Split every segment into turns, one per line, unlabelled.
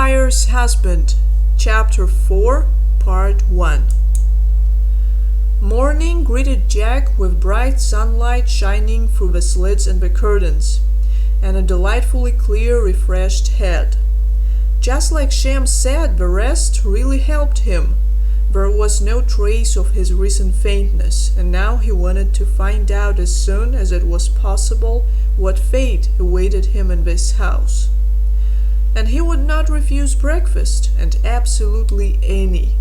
Vampire's Husband, Chapter 4, Part 1. Morning greeted Jack with bright sunlight shining through the slits in the curtains, and a delightfully clear, refreshed head. Just like Shem said, the rest really helped him. There was no trace of his recent faintness, and now he wanted to find out as soon as it was possible what fate awaited him in this house. And he would not refuse breakfast, and absolutely any.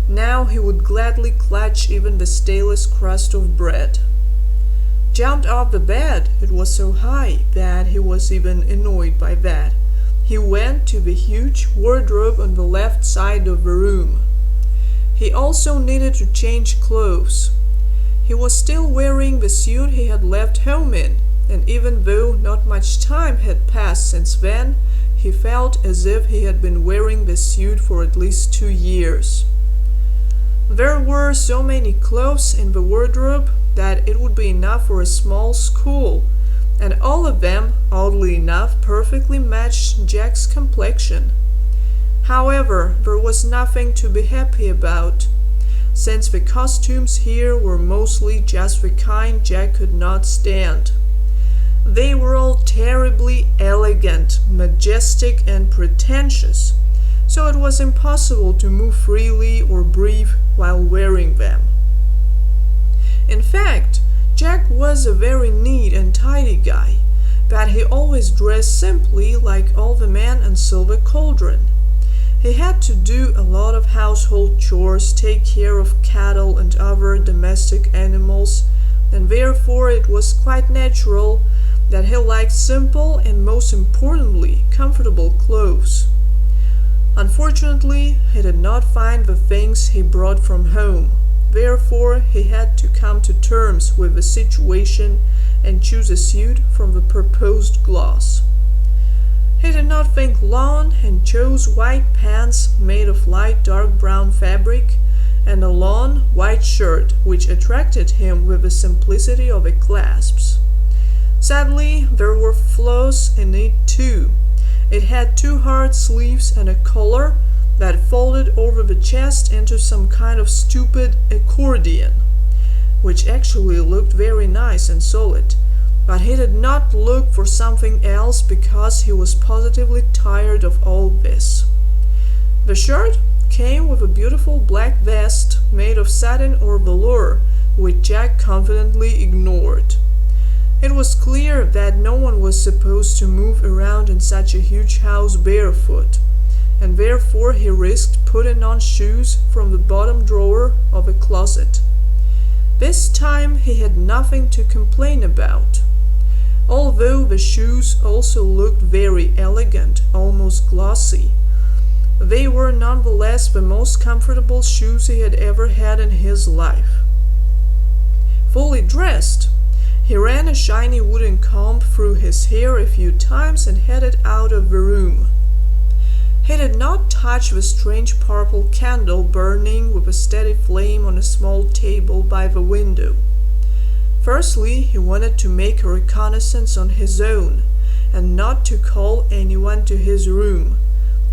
Now he would gladly clutch even the stalest crust of bread. Jumped off the bed, it was so high that he was even annoyed by that. He went to the huge wardrobe on the left side of the room. He also needed to change clothes. He was still wearing the suit he had left home in, and even though not much time had passed since then, he felt as if he had been wearing the suit for at least 2 years. There were so many clothes in the wardrobe that it would be enough for a small school, and all of them, oddly enough, perfectly matched Jack's complexion. However, there was nothing to be happy about, since the costumes here were mostly just the kind Jack could not stand. They were all terribly elegant, majestic, and pretentious, so it was impossible to move freely or breathe while wearing them. In fact, Jack was a very neat and tidy guy, but he always dressed simply like all the men in Silver Cauldron. He had to do a lot of household chores, take care of cattle and other domestic animals, and therefore it was quite natural that he liked simple and, most importantly, comfortable clothes. Unfortunately, he did not find the things he brought from home. Therefore, he had to come to terms with the situation and choose a suit from the proposed gloss. He did not think long and chose white pants made of light dark brown fabric and a long white shirt which attracted him with the simplicity of its clasps. Sadly, there were flaws in it too. It had 2 hard sleeves and a collar that folded over the chest into some kind of stupid accordion, which actually looked very nice and solid. But he did not look for something else because he was positively tired of all this. The shirt came with a beautiful black vest made of satin or velour, which Jack confidently ignored. It was clear that no one was supposed to move around in such a huge house barefoot, and therefore he risked putting on shoes from the bottom drawer of a closet. This time he had nothing to complain about. Although the shoes also looked very elegant, almost glossy, they were nonetheless the most comfortable shoes he had ever had in his life. Fully dressed, he ran a shiny wooden comb through his hair a few times and headed out of the room. He did not touch the strange purple candle burning with a steady flame on a small table by the window. Firstly, he wanted to make a reconnaissance on his own, and not to call anyone to his room.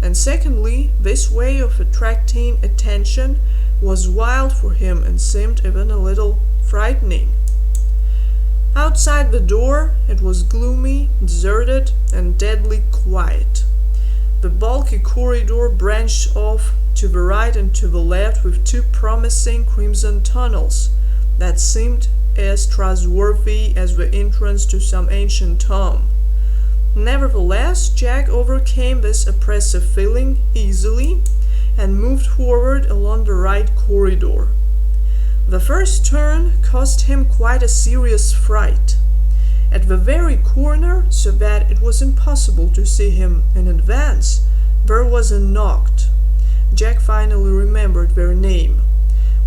And secondly, this way of attracting attention was wild for him and seemed even a little frightening. Outside the door, it was gloomy, deserted, and deadly quiet. The bulky corridor branched off to the right and to the left with 2 promising crimson tunnels that seemed as trustworthy as the entrance to some ancient tomb. Nevertheless, Jack overcame this oppressive feeling easily and moved forward along the right corridor. The first turn caused him quite a serious fright. At the very corner, so that it was impossible to see him in advance, there was a knock. Jack finally remembered their name.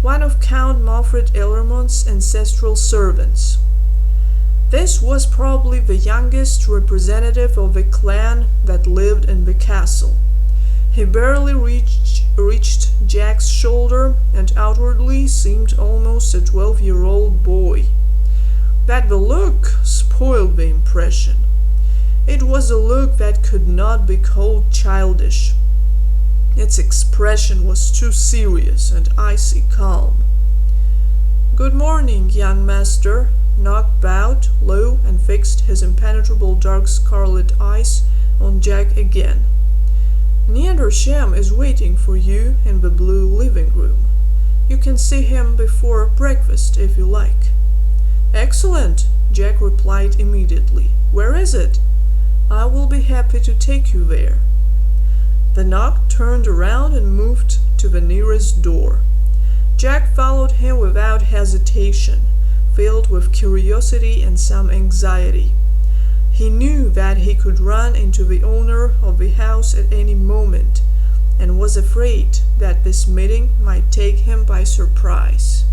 One of Count Manfred Ellermond's ancestral servants. This was probably the youngest representative of a clan that lived in the castle. He barely reached Jack's shoulder and outwardly seemed almost a 12-year-old boy. But the look spoiled the impression. It was a look that could not be called childish. Its expression was too serious and icy calm. "Good morning, young master." Nog bowed low and fixed his impenetrable dark scarlet eyes on Jack again. "Neandersham is waiting for you in the blue living room. You can see him before breakfast if you like." "Excellent," Jack replied immediately. "Where is it?" "I will be happy to take you there." The Nog turned around and moved to the nearest door. Jack followed him without hesitation, filled with curiosity and some anxiety. He knew that he could run into the owner of the house at any moment, and was afraid that this meeting might take him by surprise.